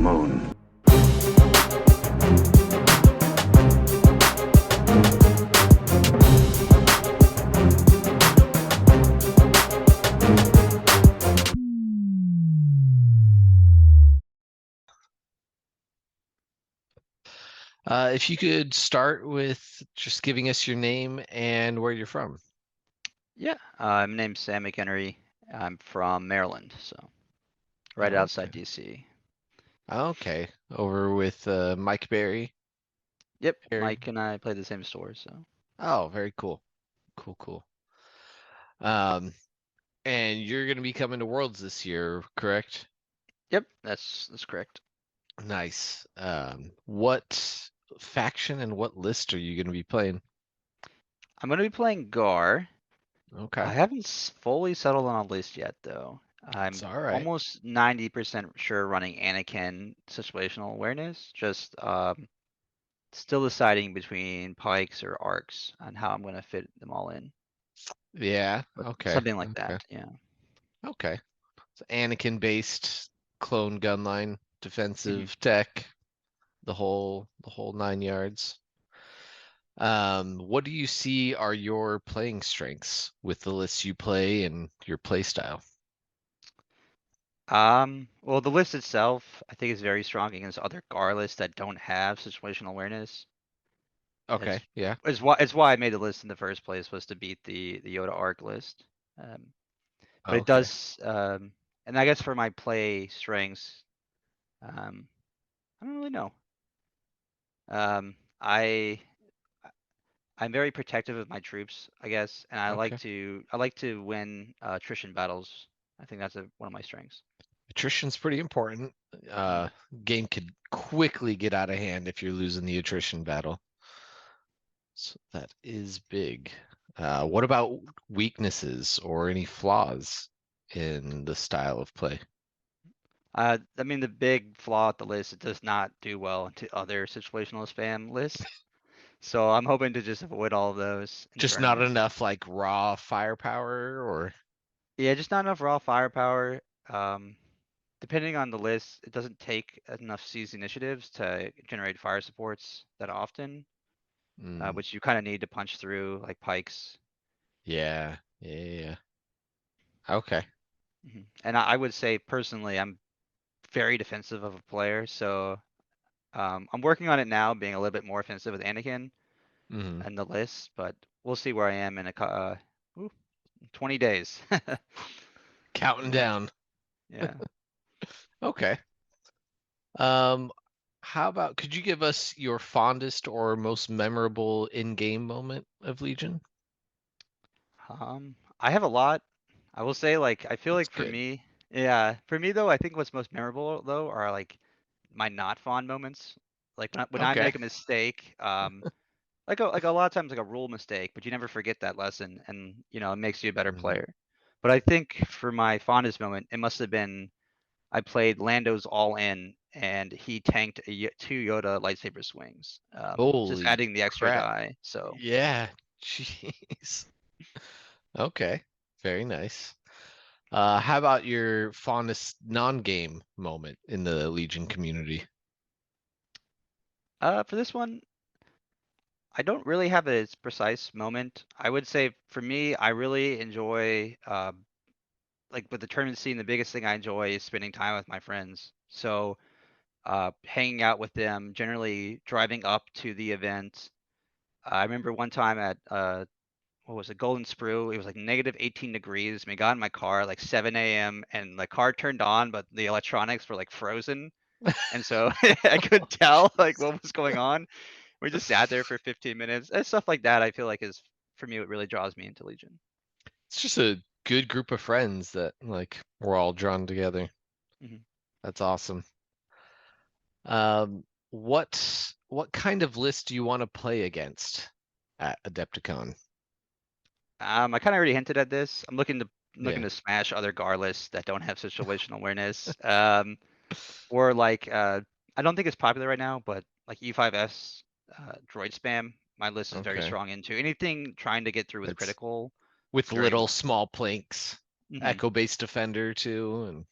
moon. If you could start with just giving us your name and where you're from. Yeah, my name's Sam McHenry. I'm from Maryland, so right Oh, outside okay. DC. Okay. Over with Mike Berry. Yep, Perry. Mike and I play the same store, so. Oh, very cool. Cool, cool. Um, and you're gonna be coming to Worlds this year, correct? Yep, that's correct. Nice. What faction and what list are you gonna be playing? I'm gonna be playing Gar. Okay. I haven't fully settled on a list yet, though. It's I'm all right. almost 90% sure running Anakin situational awareness. Just still deciding between pikes or arcs on how I'm gonna fit them all in. Yeah. But Okay. something like Okay. that, yeah. Okay. So Anakin based clone gunline, hmm defensive tech, the whole 9 yards. What do you see are your playing strengths with the lists you play and your play style? Well, the list itself, I think, is very strong against other Gar lists that don't have situational awareness. Okay, yeah. It's why I made the list in the first place was to beat the Yoda arc list. Um, but it Okay. does, and I guess for my play strengths, I don't really know. Um, I I'm very protective of my troops, I guess, and Okay. I like to win attrition battles. I think that's one of my strengths. Attrition's pretty important. Uh, Mhm. game could quickly get out of hand if you're losing the attrition battle. So that is big. What about weaknesses or any flaws in the style of play? I mean, the big flaw at the list, it does not do well to other situational spam lists. So I'm hoping to just avoid all of those in Just not tournaments. enough like raw firepower or Yeah, just not enough raw firepower. Um, Depending on the list, it doesn't take enough seized initiatives to generate fire supports that often, mm, which you kind of need to punch through like pikes. yeah, yeah, yeah. Okay. And I would say personally, I'm very defensive of a player, so I'm working on it now, being a little bit more offensive with Anakin hmm and the list, but we'll see where I am in ooh, 20 days. Counting Yeah, down. yeah. Okay. Um, how about could you give us your fondest or most memorable in-game moment of Legion? I have a lot. I will say, like, I feel That's like for good. me, yeah, for me though, I think what's most memorable though are like my not fond moments. Like when I Okay. make a mistake, like a lot of times like a rule mistake, but you never forget that lesson, and it makes you a better hmm player. But I think for my fondest moment, it must have been I played Lando's all in, and he tanked two Yoda lightsaber swings, just Holy adding the extra crap. die. So Yeah. Jeez. Okay. Very nice. How about your fondest non-game moment in the Legion community? for this one, I don't really have a precise moment. I would say for me, I really enjoy like with the tournament scene, the biggest thing I enjoy is spending time with my friends. So hanging out with them, generally driving up to the event. I remember one time at what was it, Golden Sprue? It was like negative 18 degrees. We got in my car at like 7 a.m. and the car turned on, but the electronics were like frozen. And so I couldn't tell like what was going on. We just sat there for 15 minutes. And stuff like that, I feel like is for me what really draws me into Legion. It's just a good group of friends that like we're all drawn together. hmm That's awesome. What kind of list do you want to play against at Adepticon? I kind of already hinted at this. I'm looking Yeah. to smash other Gar lists that don't have situational awareness. Or like I don't think it's popular right now, but like E5S droid spam, my list is very Okay. strong into anything trying to get through with That's critical. with It's very little important. small planks, hmm echo based defender too, and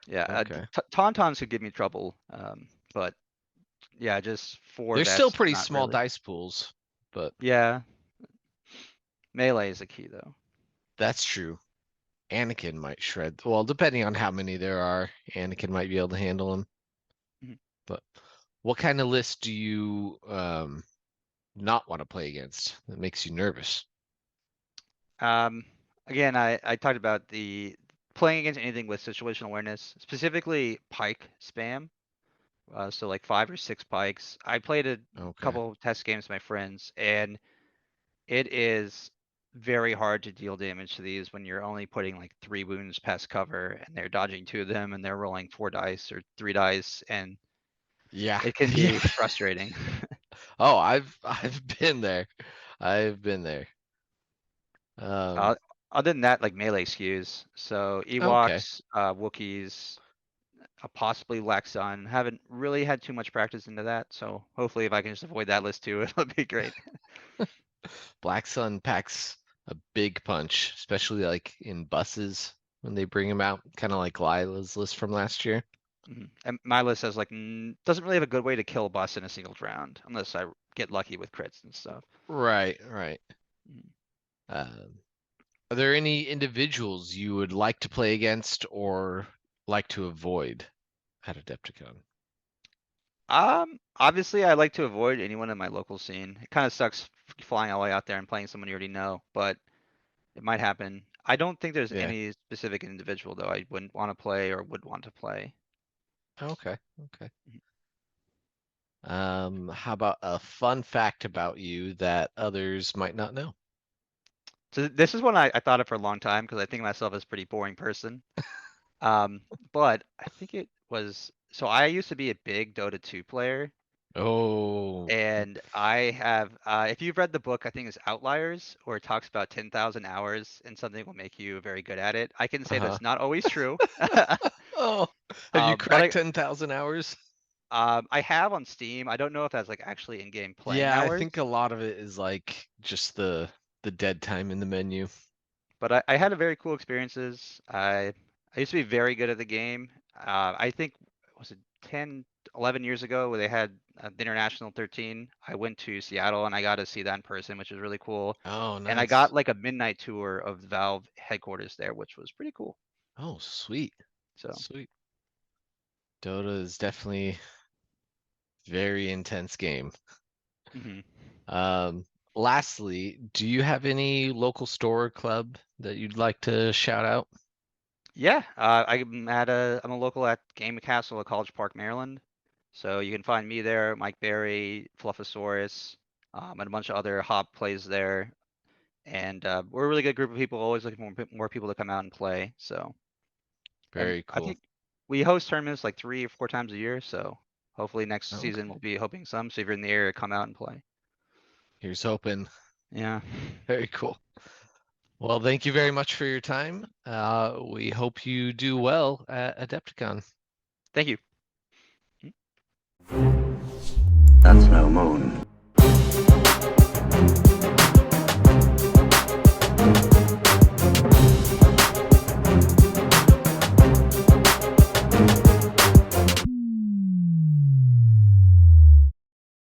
Yeah, Okay. Tauntauns could give me trouble, but yeah, just four They're still vets, pretty not small really. dice pools, but Yeah, melee is a key though. that's true. Anakin might shred. Well, depending on how many there are, Anakin might be able to handle them. Mhm. But what kind of list do you not want to play against that makes you nervous? Um, Again, I talked about the playing against anything with situational awareness, specifically pike spam. So like 5 or 6 pikes. I played a Okay. couple of test games with my friends, and it is very hard to deal damage to these when you're only putting like 3 wounds past cover, and they're dodging 2 of them, and they're rolling 4 dice or 3 dice, and Yeah. it can Yeah. be frustrating. Oh, I've been there. I've been there. Uh, Um, Other than that, like melee skews. So okay. Ewoks, Wookiees, possibly Laxon. Haven't really had too much practice into that, so hopefully if I can just avoid that list too, it'll be great. Black Sun packs a big punch, especially like in buses when they bring him out, kind of like Lila's list from last year. And my list says like doesn't really have a good way to kill a boss in a single round unless I get lucky with crits and stuff. Right, right. Mhm. Um, are there any individuals you would like to play against or like to avoid at Adepticon? Obviously I like to avoid anyone in my local scene. It kind of sucks flying all the way out there and playing someone you already know, but it might happen. I don't think there's Yeah. any specific individual though I wouldn't want to play or would want to play. Okay. Okay. Mhm. How about a fun fact about you that others might not know? So this is one I thought of for a long time because I think of myself as a pretty boring person. Um, but I think it was so I used to be a big Dota 2 player, Oh, and I have if you've read the book, I think it's Outliers, where it talks about 10,000 hours and something will make you very good at it. I can say uh-huh. that's not always true. Oh, have you But cracked 10,000 hours? I have on Steam. I don't know if that's like actually in-game playing Yeah, I hours, think a lot of it is like just the dead time in the menu. but I had a very cool experiences. I used to be very good at the game. I think was it 10, 11 years ago where they had the International 13. I went to Seattle and I got to see that in person, which was really cool. Oh, And I got nice. like a midnight tour of the Valve headquarters there, which was pretty cool. Oh, sweet. So, Sweet. Dota is definitely very intense game. mhm. Um, Lastly, do you have any local store or club that you'd like to shout out? Yeah, I'm a local at Game Castle at College Park, Maryland. So you can find me there, Mike Berry, Fluffosaurus, and a bunch of other hop plays there. And we're a really good group of people, always looking for more people to come out and play. So, and Very I cool. think we host tournaments like 3 or 4 times a year. So hopefully next season Okay. we'll be hoping some. So if you're in the area, come out and play. Here's hoping. Yeah. Very cool. Well, thank you very much for your time. We hope you do well at Adepticon. Thank you. That's no moon.